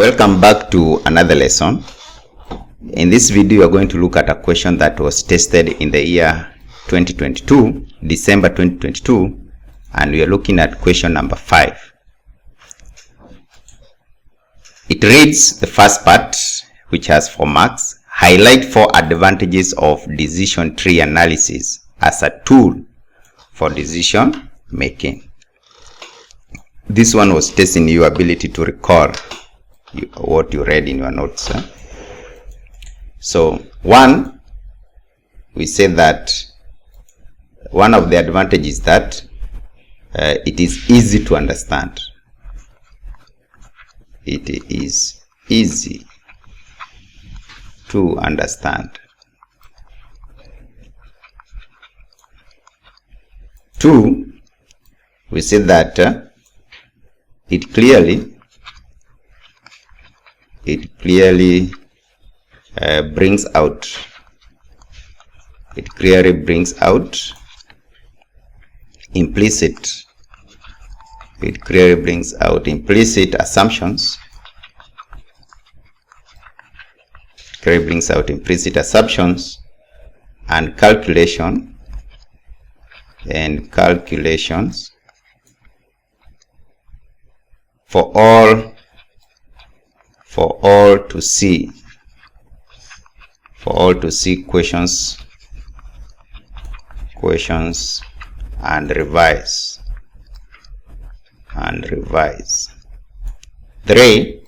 Welcome back to another lesson. In this video, we are going to look at a question that was tested in the year 2022, December 2022, and we are looking at question number 5. It reads the first part, which has 4 marks. Highlight 4 advantages of decision tree analysis as a tool for decision making. This one was testing your ability to recall what you read in your notes. So one, we said that one of the advantages is that it is easy to understand. It is easy to understand. 2, we said that it clearly brings out implicit assumptions. And calculations for all to see questions and revise. 3,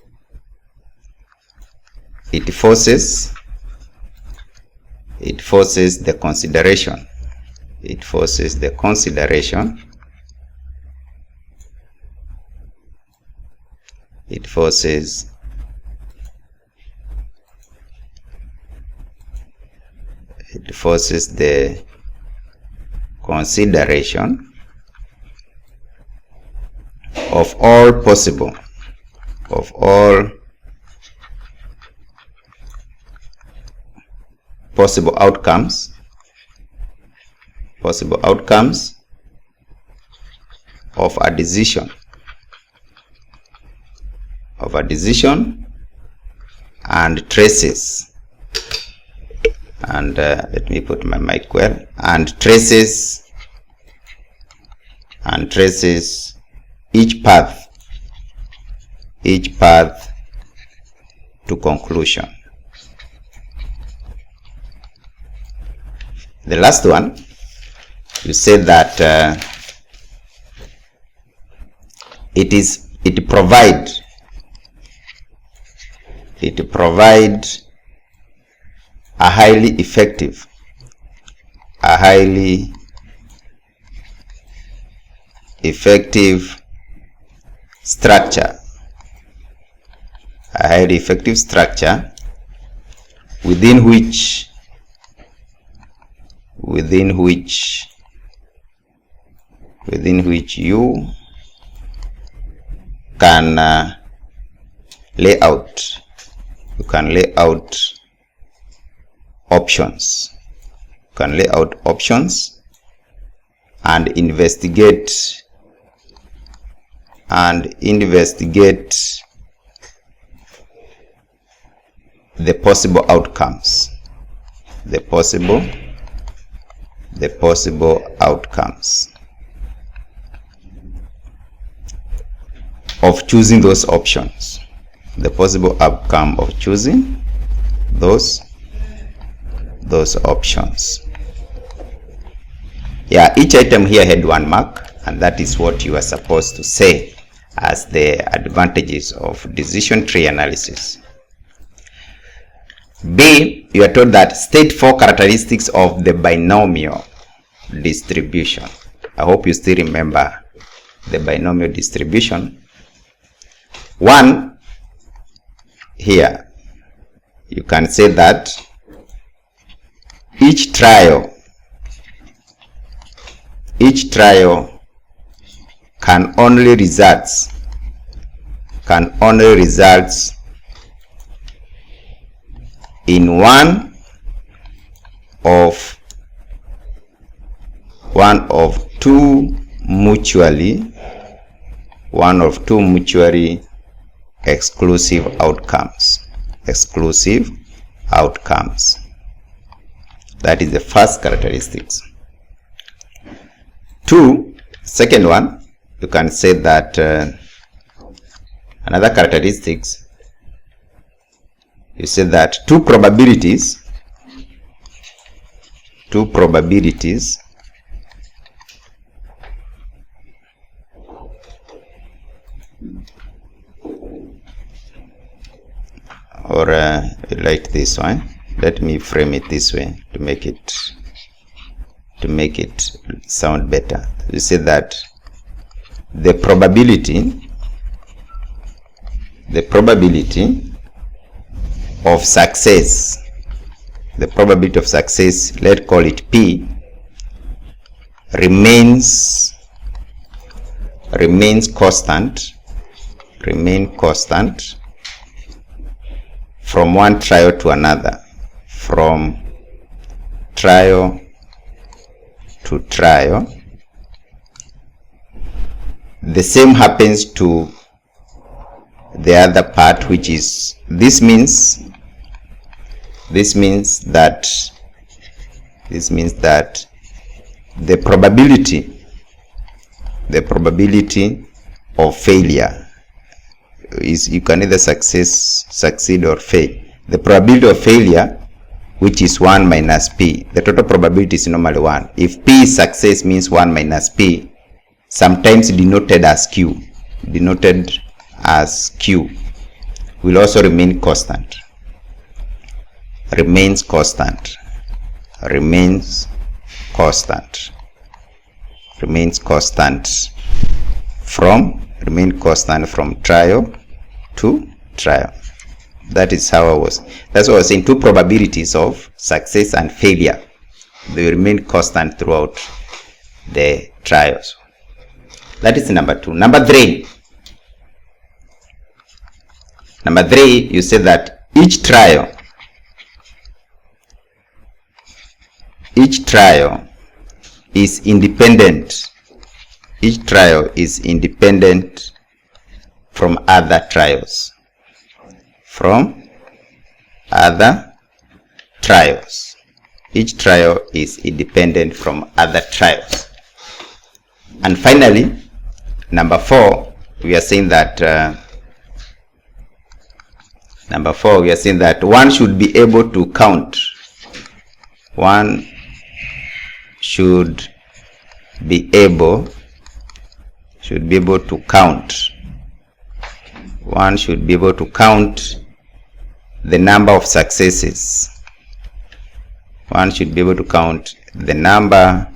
it forces the consideration. It forces the consideration of all possible outcomes of a decision and traces, and let me put my mic well, and traces each path to conclusion. The last one, you said that it provide a highly effective structure, within which you can lay out options. And investigate the possible outcomes. Of choosing those options. The possible outcome of choosing those options. Yeah, each item here had 1 mark, and that is what you are supposed to say as the advantages of decision tree analysis. B, you are told that state 4 characteristics of the binomial distribution. I hope you still remember the binomial distribution. 1, here you can say that each trial can only results in one of two mutually exclusive outcomes. Exclusive outcomes. That is the first characteristics. Second one, you can say that another characteristics, you say that two probabilities or write this one. Let me frame it this way to make it sound better. You say that the probability of success, let's call it P, remains constant from one trial to another, from trial to trial. The same happens to the other part, which is this means that the probability of failure is, you can either succeed or fail. The probability of failure, which is 1 minus P, the total probability is normally 1. If P is success, means 1 minus P, sometimes denoted as Q, will also remain constant. Remains constant from trial to trial. That's what I was saying. Two probabilities of success and failure, they remain constant throughout the trials. That is number 2. Number 3, you say that each trial is independent. Each trial is independent from other trials. Each trial is independent from other trials. And finally, number 4, we are saying that one should be able to count. One should be able to count. One should be able to count the number of successes. One should be able to count the number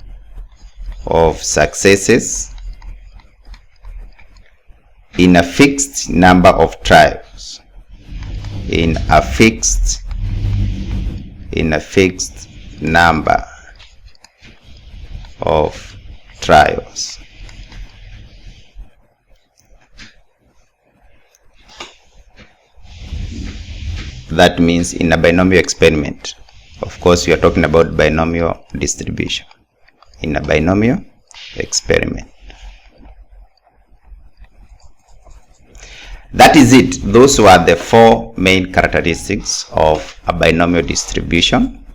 of successes in a fixed number of trials. In a fixed number of trials. That means in a binomial experiment. Of course, we are talking about binomial distribution. In a binomial experiment. That is it. Those were the 4 main characteristics of a binomial distribution,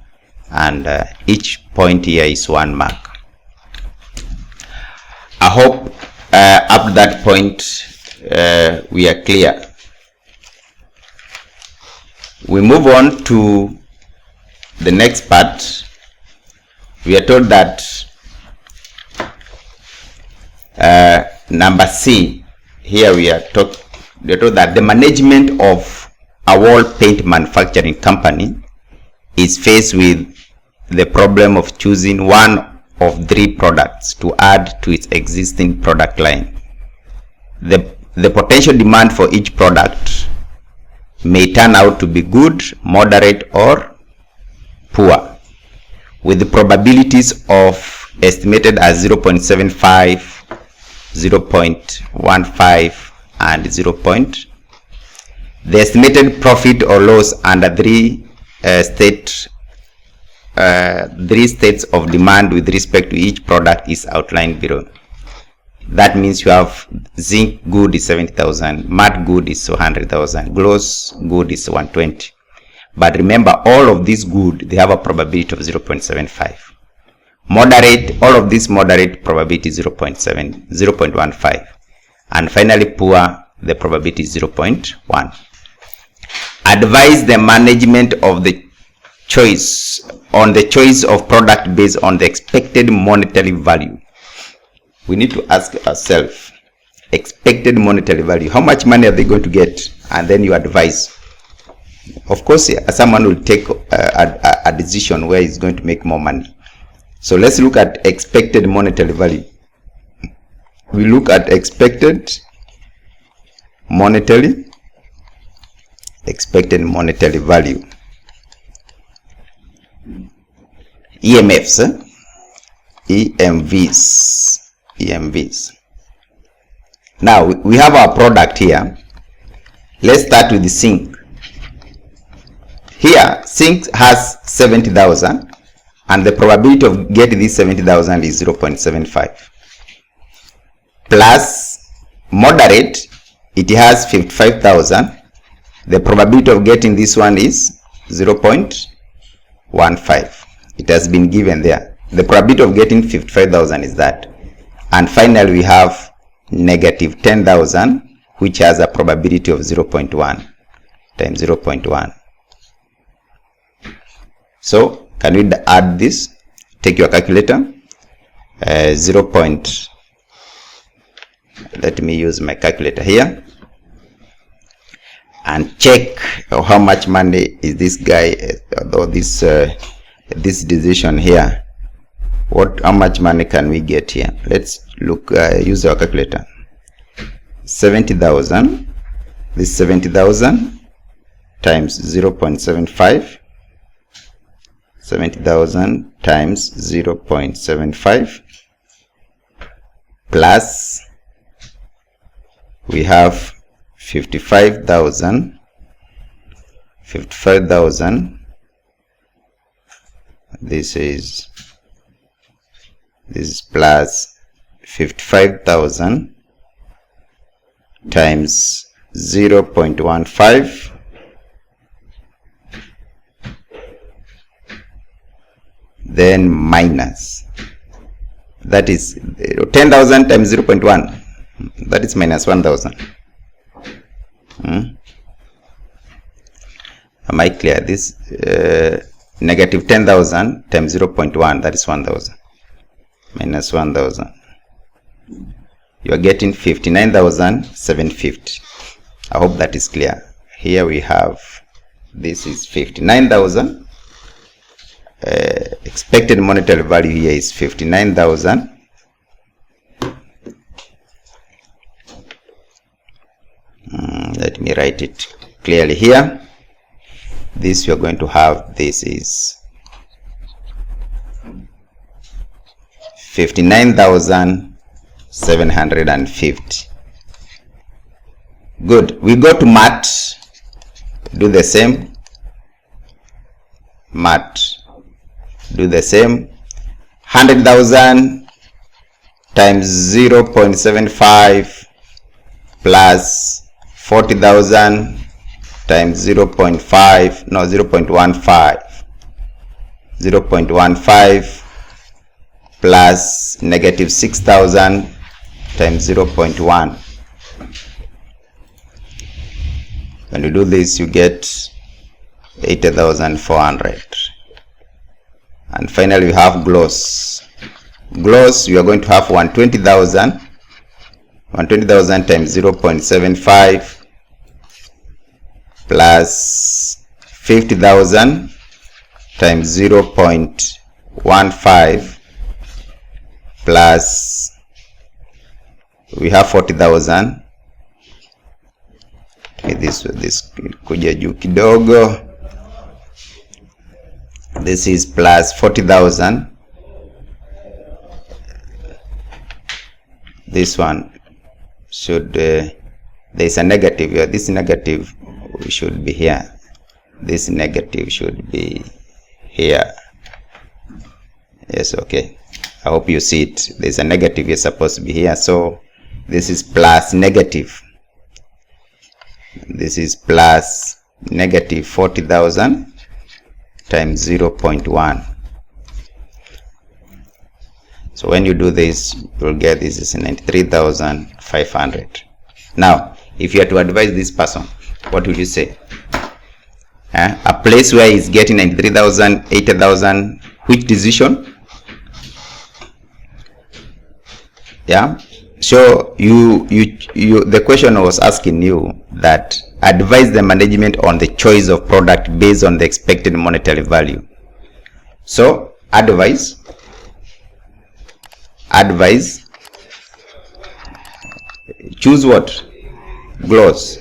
and each point here is 1 mark. I hope up to that point we are clear. We move on to the next part. We are told that number C, here we are told that the management of a wall paint manufacturing company is faced with the problem of choosing one of 3 products to add to its existing product line. The potential demand for each product may turn out to be good, moderate, or poor, with the probabilities of estimated as 0.75, 0.15, and 0. The estimated profit or loss under 3 states of demand with respect to each product is outlined below. That means you have zinc good is 70,000, matte good is 100,000, gloss good is 120. But remember, all of these good, they have a probability of 0.75. Moderate, all of this moderate probability is 0.15. And finally poor, the probability is 0.1. Advise the management of the choice on the choice of product based on the expected monetary value. We need to ask ourselves, expected monetary value, how much money are they going to get? And then you advise. Of course, someone will take a decision where he's going to make more money. So let's look at expected monetary value. We look at expected monetary value. EMFs, EMVs. Now we have our product here. Let's start with the zinc. Here zinc has 70,000 and the probability of getting this 70,000 is 0.75. Plus moderate, it has 55,000. The probability of getting this one is 0.15. It has been given there. The probability of getting 55,000 is that. And finally we have negative 10,000, which has a probability of 0.1 times 0.1. So can we add this? Take your calculator. Let me use my calculator here and check how much money is this guy, or this decision here. How much money can we get here? Let's look, use our calculator. 70,000. This 70,000 times 0.75. 70,000 times 0.75 plus we have 55,000. This is plus 55,000 times 0.15 then minus, that is 10,000 times 0.1, that is minus 1,000. Am I clear? This negative 10,000 times 0.1, that is 1,000 minus 1,000. You are getting 59,750. I hope that is clear. Here we have, this is 59,000. Expected monetary value here is 59,000. Let me write it clearly here. This you are going to have, this is 59,750. Good. We go to math. Do the same. Math. Do the same. 100,000 times 0.75 plus 40,000 times 0.5, no, 0.15. 0.15 plus negative 6,000 times 0.1. When you do this, you get 80,400. And finally, we have gloss. Gloss, you are going to have 120,000. 120,000 times 0.75 plus 50,000 times 0.15 plus we have 40,000. This kuja juu kidogo. This is plus 40,000. This one should there is a negative here. This negative should be here. This negative should be here. Yes, okay. I hope you see it. There's a negative here supposed to be here, so this is plus negative. This is plus negative 40,000 times 0.1. So when you do this, you'll get this is 93,500. Now, if you are to advise this person, what would you say? A place where he's getting 93,000, 80,000, which decision? Yeah. So the question was asking you that advise the management on the choice of product based on the expected monetary value. So advise, choose what? Gloss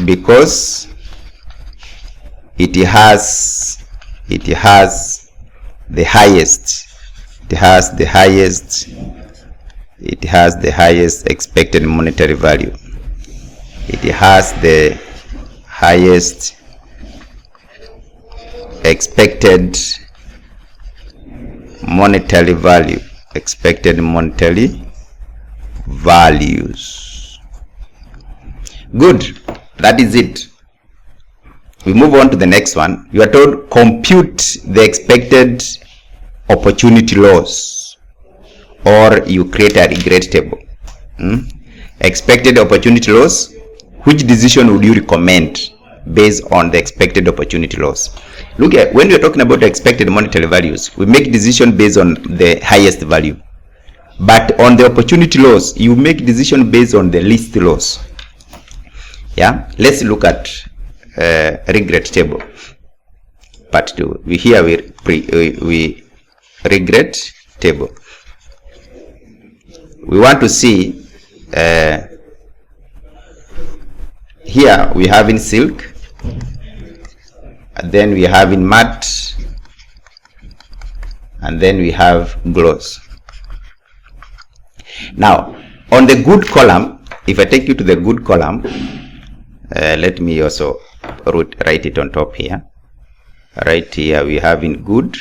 because it has the highest expected monetary value. It has the highest expected monetary value, expected monetary values. Good, that is it. We move on to the next one. You are told compute the expected opportunity loss, or you create a regret table. Expected opportunity loss, which decision would you recommend based on the expected opportunity loss? Look at, when we are talking about the expected monetary values, we make decision based on the highest value, but on the opportunity loss, you make decision based on the least loss. Yeah, let's look at regret table part 2. We regret table. We want to see here we have in silk, and then we have in matte, and then we have gloss. Now on the good column, if I take you to the good column, let me also write it on top here. Right here we have in good,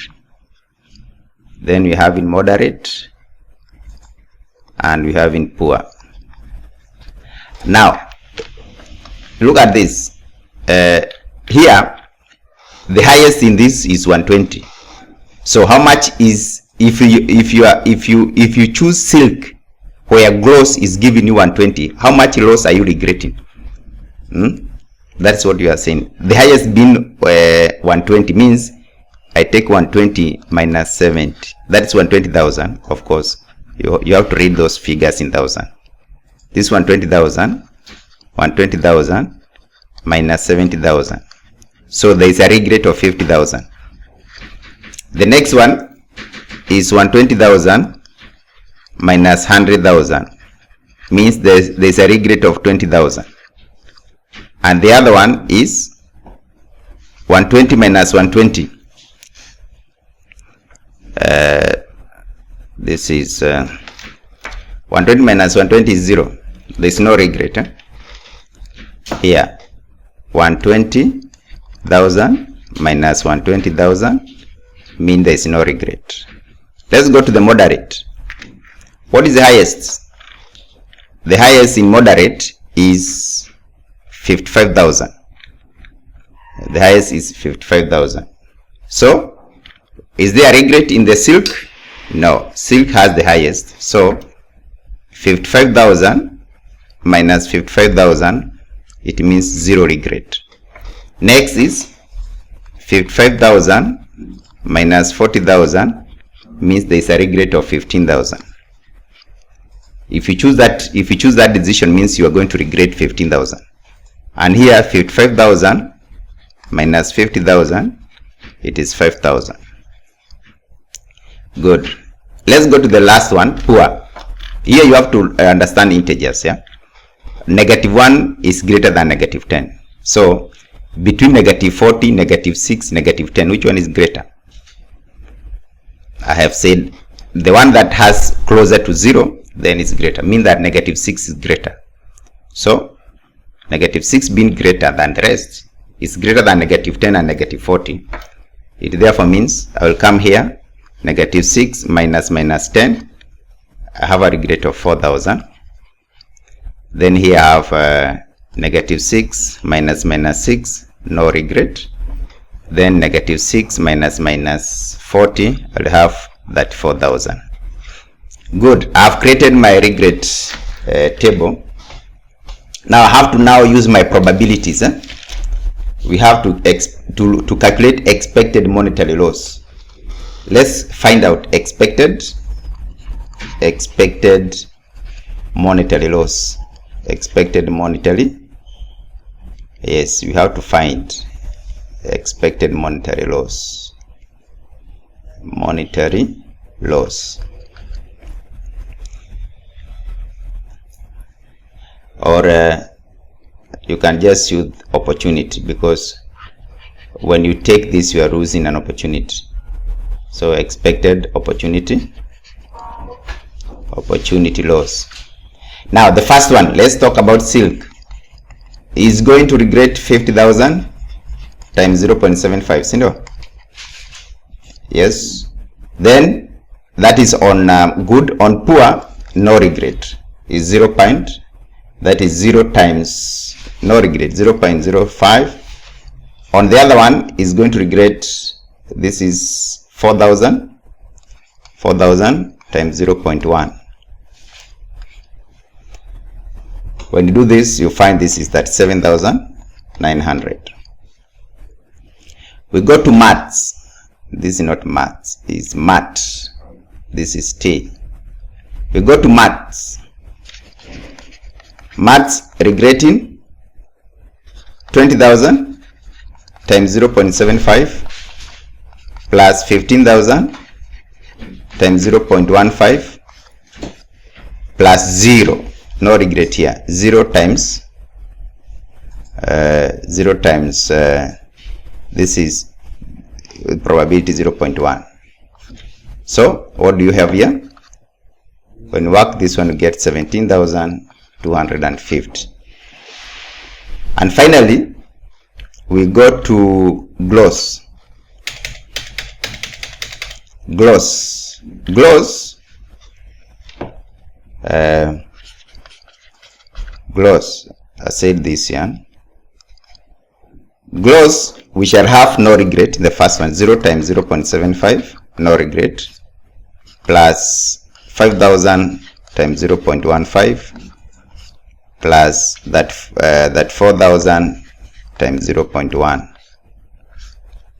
then we have in moderate, and we have in poor. Now look at this. Here the highest in this is 120. So how much is, if you choose silk where gloss is giving you 120, how much loss are you regretting? That's what you are saying. The highest being 120 means I take 120 minus 70. That's 120,000. Of course, you have to read those figures in thousand. This 120,000 minus 70,000. So there is a regret of 50,000. The next one is 120,000 minus 100,000. Means there is a regret of 20,000. And the other one is 120 minus 120. This is 120 minus 120 is 0. There is no regret. Here 120,000 minus 120,000 means there is no regret. Let's go to the moderate. What is the highest? The highest in moderate is 55,000. The highest is 55,000. So is there a regret in the silk? No, silk has the highest. So 55,000 minus 55,000, it means 0 regret. Next is 55,000 minus 40,000 means there is a regret of 15,000. If you choose that decision means you are going to regret 15,000. And here 55,000 minus 50,000, it is 5,000. Good. Let's go to the last one, poor. Here you have to understand integers. Yeah, -1 is greater than -10. So between -40, -6, -10, which one is greater? I have said the one that has closer to 0, then it's greater, mean that -6 is greater. So -6 being greater than the rest is greater than -10 and -40. It therefore means I will come here negative 6 minus minus 10, I have a regret of 4,000. Then here I have negative 6 minus minus 6, no regret. Then negative 6 minus minus 40, I'll have that 4,000. Good, I've created my regret table. Now I have to now use my probabilities. We have to calculate expected monetary loss. Let's find out expected monetary loss. Expected monetary. Yes, we have to find expected monetary loss. Monetary loss. Or you can just use opportunity, because when you take this, you are losing an opportunity. So expected opportunity loss. Now the first one, let's talk about silk. Is going to regret 50,000 times 0.75, Sindo? Yes. Then that is on good. On poor, no regret is 0. That is 0 times no regret, 0.05. On the other one is going to regret, this is 4,000 times 0.1. When you do this, you find this is that 7,900. We go to maths. This is not maths, it's math. This is T. We go to maths. Maths regretting 20,000 times 0.75 plus 15,000 times 0.15 plus 0. No regret here. 0 times this is probability 0.1. So what do you have here? When you work this one, you get 17,250. And finally, we go to gloss. Gloss. I said this here. Gloss, we shall have no regret. The first one, 0 times 0.75, no regret, plus 5,000 times 0.15 plus that 4,000 times 0.1.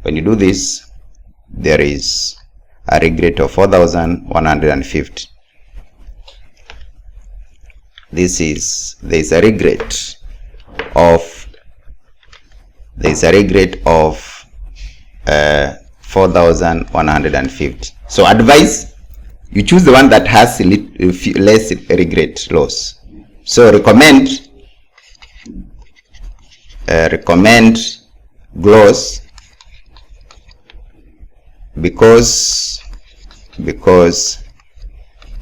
When you do this, there is a regret of 4,150. There is a regret of 4,150. So advice, you choose the one that has less regret loss. So recommend gloss because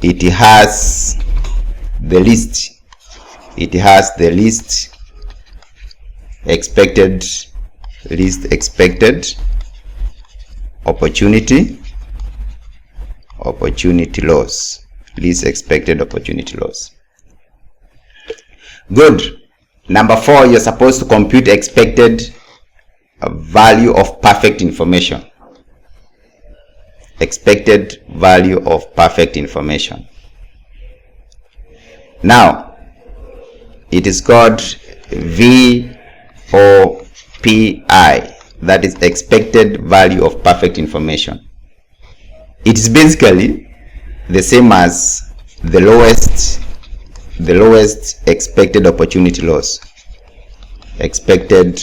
it has the least expected opportunity loss. Least expected opportunity loss. Good. Number 4, you're supposed to compute expected value of perfect information. Expected value of perfect information. Now, it is called VOPI, that is expected value of perfect information. It is basically the same as the lowest expected opportunity loss. Expected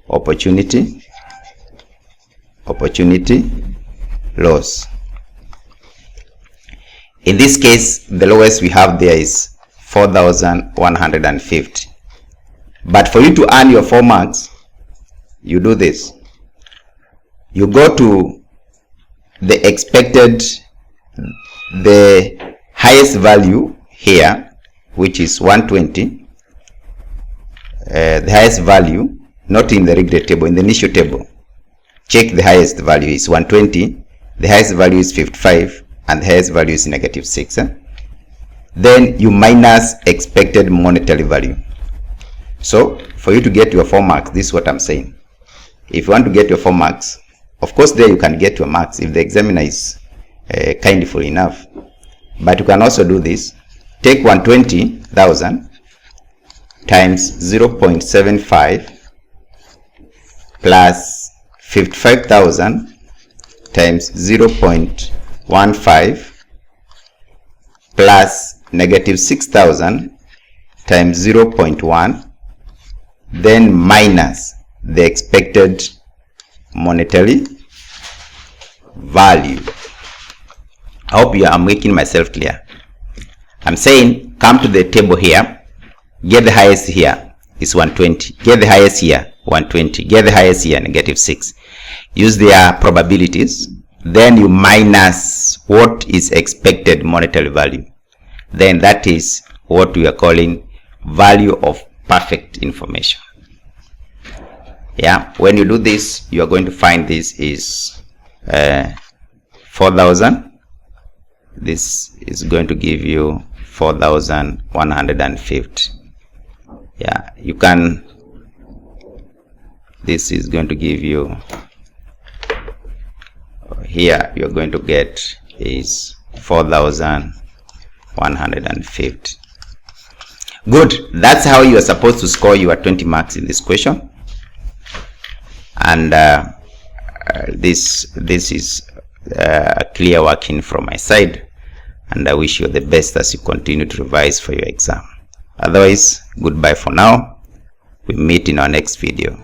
opportunity loss. In this case, the lowest we have there is 4,150. But for you to earn your 4 marks, you do this. You go to the expected, the highest value here, which is 120. The highest value, not in the regret table, in the initial table. Check the highest value is 120. the highest value is 55 and the highest value is negative 6. Then you minus expected monetary value. So for you to get your 4 marks, this is what I'm saying. If you want to get your 4 marks, of course there you can get your marks if the examiner is kindful enough. But you can also do this. Take 120,000 times 0.75 plus 55,000 times 0.15 plus negative 6,000 times 0.1, then minus the expected monetary value. I hope I'm making myself clear. I'm saying come to the table here, get the highest here is 120, get the highest here 120, get the highest here negative 6. Use their probabilities, then you minus what is expected monetary value. Then that is what we are calling value of perfect information. Yeah, when you do this, you are going to find this is 4,000. This is going to give you 4,150. Yeah, you can, this is going to give you, here you're going to get is 4,150. Good. That's how you are supposed to score your 20 marks in this question. And this is clear working from my side, and I wish you the best as you continue to revise for your exam. Otherwise, goodbye for now. We meet in our next video.